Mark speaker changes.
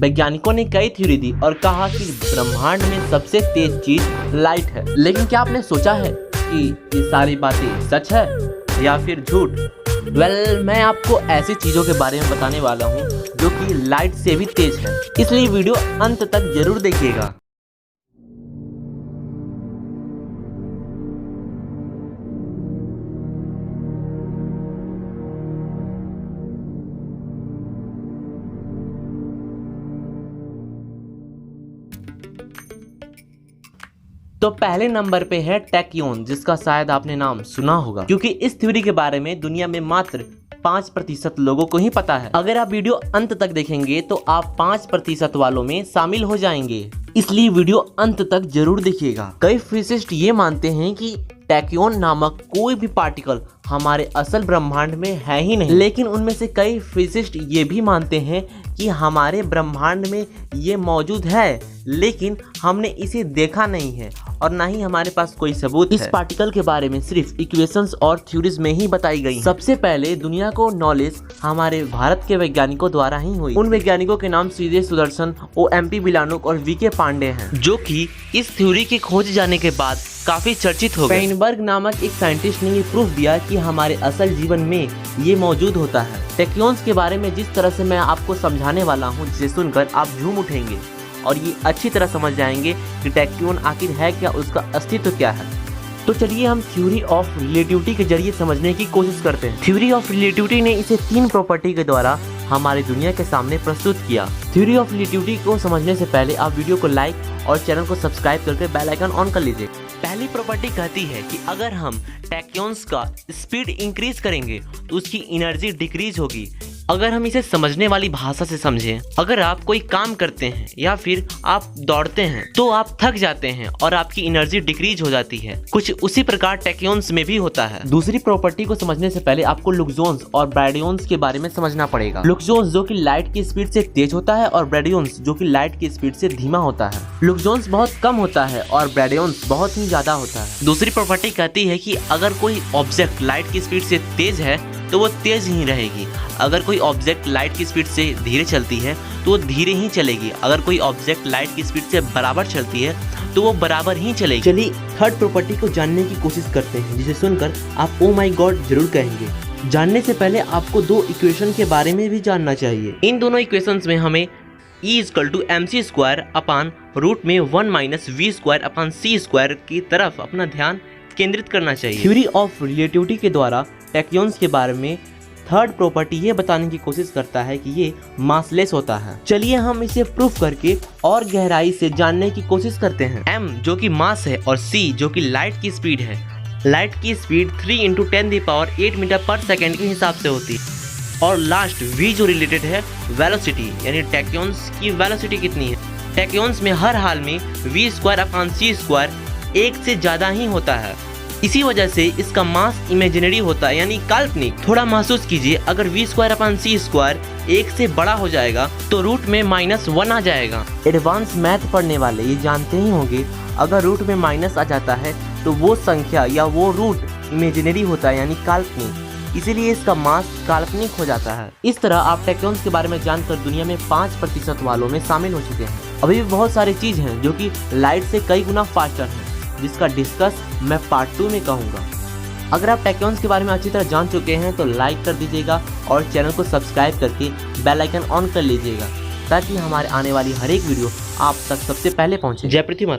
Speaker 1: वैज्ञानिकों ने कई थ्योरी दी और कहा कि ब्रह्मांड में सबसे तेज चीज लाइट है। लेकिन क्या आपने सोचा है कि ये सारी बातें सच है या फिर झूठ? मैं आपको ऐसी चीजों के बारे में बताने वाला हूँ जो कि लाइट से भी तेज है, इसलिए वीडियो अंत तक जरूर देखिएगा। तो पहले नंबर पे है टैक्योन, जिसका शायद आपने नाम सुना होगा, क्योंकि इस थ्योरी के बारे में दुनिया में मात्र 5% लोगों को ही पता है। अगर आप वीडियो अंत तक देखेंगे तो आप 5% वालों में शामिल हो जाएंगे, इसलिए वीडियो अंत तक जरूर देखिएगा। कई फिजिसिस्ट ये मानते हैं कि टैक्योन नामक कोई भी पार्टिकल हमारे असल ब्रह्मांड में है ही नहीं, लेकिन उनमें से कई फिजिसिस्ट ये भी मानते हैं कि हमारे ब्रह्मांड में ये मौजूद है, लेकिन हमने इसे देखा नहीं है और ना ही हमारे पास कोई सबूत है। इस पार्टिकल के बारे में सिर्फ इक्वेशंस और थ्योरीज में ही बताई गई। सबसे पहले दुनिया को नॉलेज हमारे भारत के वैज्ञानिकों द्वारा ही हुई। उन वैज्ञानिकों के नाम सीधे सुदर्शन, OMP बिलानुक और VK पांडे हैं, जो कि इस थ्योरी के खोज जाने के बाद काफी चर्चित हो गए। फेइनबर्ग नामक एक साइंटिस्ट ने ये प्रूफ दिया कि हमारे असल जीवन में ये मौजूद होता है। टैक्योन्स के बारे में जिस तरह से मैं आपको समझाने वाला हूँ, जिसे सुनकर आप झूम उठेंगे और ये अच्छी तरह समझ जाएंगे कि टैक्योन आखिर है क्या, उसका अस्तित्व क्या है। तो चलिए हम थ्योरी ऑफ रिलेटिविटी के जरिए समझने की कोशिश करते हैं। थ्योरी ऑफ रिलेटिविटी ने इसे 3 प्रॉपर्टी के द्वारा हमारी दुनिया के सामने प्रस्तुत किया। थ्योरी ऑफ रिलेटिविटी को समझने से पहले आप वीडियो को लाइक और चैनल को सब्सक्राइब करके बेल आइकन ऑन कर लीजिए। पहली प्रॉपर्टी कहती है कि अगर हम टैक्योन्स का स्पीड इंक्रीज करेंगे तो उसकी एनर्जी डिक्रीज होगी। अगर हम इसे समझने वाली भाषा से समझें, अगर आप कोई काम करते हैं या फिर आप दौड़ते हैं तो आप थक जाते हैं और आपकी एनर्जी डिक्रीज हो जाती है। कुछ उसी प्रकार टैक्योन्स में भी होता है। दूसरी प्रॉपर्टी को समझने से पहले आपको लुक्सोन्स और ब्रैडियंस के बारे में समझना पड़ेगा। लुक्सोन्स जो कि लाइट की स्पीड से तेज होता है और ब्रैडियंस जो कि लाइट की स्पीड से धीमा होता है। लुक्सोन्स बहुत कम होता है और ब्रैडियंस बहुत ही ज्यादा होता है। दूसरी प्रॉपर्टी कहती है कि अगर कोई ऑब्जेक्ट लाइट की स्पीड से तेज है तो वो तेज ही रहेगी। अगर कोई ऑब्जेक्ट लाइट की स्पीड से धीरे चलती है तो वो धीरे ही चलेगी। अगर कोई ऑब्जेक्ट लाइट की स्पीड से बराबर चलती है तो वो बराबर ही चलेगी। चलिए थर्ड प्रॉपर्टी को जानने की कोशिश करते हैं, जिसे सुनकर आप ओ माय गॉड जरूर कहेंगे। जानने से पहले आपको 2 इक्वेशन के बारे में भी जानना चाहिए। इन दोनों इक्वेशंस में हमें E=mc² अपान रूट में 1 - v² c² की तरफ अपना ध्यान केंद्रित करना चाहिए। थ्योरी ऑफ रिलेटिविटी के द्वारा टैक्योन्स के बारे में थर्ड प्रॉपर्टी ये बताने की कोशिश करता है कि ये मासलेस होता है। चलिए हम इसे प्रूफ करके और गहराई से जानने की कोशिश करते हैं। m जो कि मास है और c जो कि लाइट की स्पीड है। लाइट की स्पीड 3 × 10⁸ मीटर पर सेकेंड के हिसाब से होती है। और लास्ट v जो रिलेटेड है वेलोसिटी, यानी टैक्योन्स की वेलोसिटी कितनी है। टैक्योन्स में हर हाल में v² c² 1 से ज्यादा ही होता है। इसी वजह से इसका मास इमेजिनरी होता है, यानी काल्पनिक। थोड़ा महसूस कीजिए, अगर v² c² 1 से बड़ा हो जाएगा तो रूट में -1 आ जाएगा। एडवांस मैथ पढ़ने वाले ये जानते ही होंगे, अगर रूट में माइनस आ जाता है तो वो संख्या या वो रूट इमेजिनरी होता है, यानी काल्पनिक। इसीलिए इसका मास काल्पनिक हो जाता है। इस तरह आप टैक्योन्स के बारे में जानकर दुनिया में 5% वालों में शामिल हो चुके हैं। अभी भी बहुत सारी चीज हैं जो कि लाइट से कई गुना फास्टर हैं, जिसका डिस्कस मैं पार्ट 2 में कहूँगा। अगर आप टैक्योन्स के बारे में अच्छी तरह जान चुके हैं तो लाइक कर दीजिएगा और चैनल को सब्सक्राइब करके बेल आइकन ऑन कर लीजिएगा, ताकि हमारे आने वाली हर एक वीडियो आप तक सबसे पहले पहुँचे। जय पृथ्वी माता।